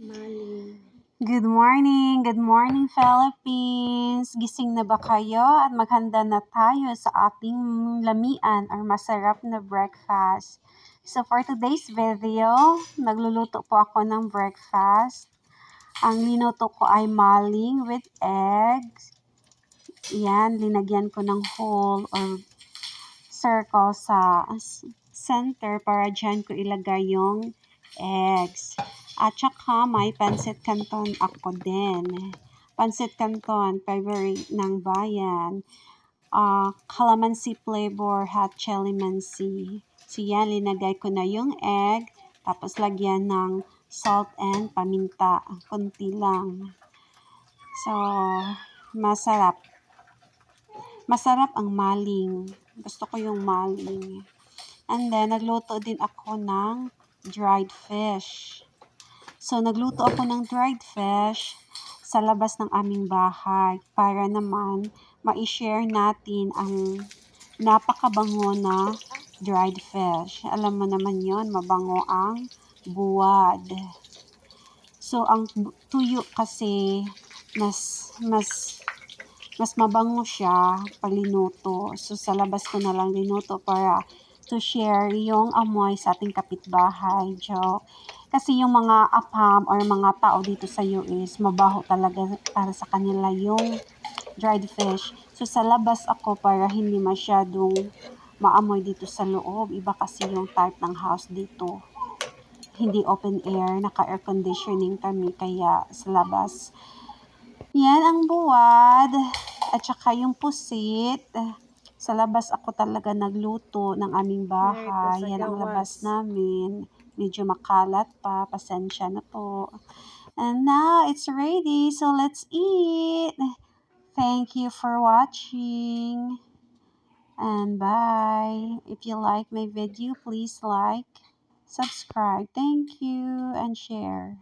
Maling. Good morning Philippines! Gising na ba kayo at maghanda na tayo sa ating lamian or masarap na breakfast? So for today's video, nagluluto po ako ng breakfast. Ang linuto ko ay maling with eggs. Yan, linagyan ko ng hole or circle sa center para dyan ko ilagay yung eggs. At saka may pancit canton ako din. Pancit canton, favorite ng bayan. Calamansi flavor, hot calamansi. So yan, linagay ko na yung egg. Tapos lagyan ng salt and paminta. Kunti lang. So, masarap. Masarap ang maling. Gusto ko yung maling. And then, nagluto din ako ng dried fish. So, nagluto ako ng dried fish sa labas ng aming bahay para naman ma-share natin ang napakabango na dried fish. Alam mo naman yon, mabango ang buwad. So, ang tuyo kasi mas mabango siya pag linuto. So, sa labas ko na lang linuto para to share yung amoy sa ating kapitbahay. Joke. Kasi yung mga apam or mga tao dito sa US, mabaho talaga para sa kanila yung dried fish. So, sa labas ako para hindi masyadong maamoy dito sa loob. Iba kasi yung type ng house dito. Hindi open air, naka-air conditioning kami, kaya sa labas. Yan ang buwad. At saka yung pusit. Sa labas ako talaga nagluto ng aming bahay. Yan ang labas namin. Medyo makalat pa. Pasensya na po. And now, it's ready. So, let's eat. Thank you for watching. And bye. If you like my video, please like, subscribe. Thank you. And share.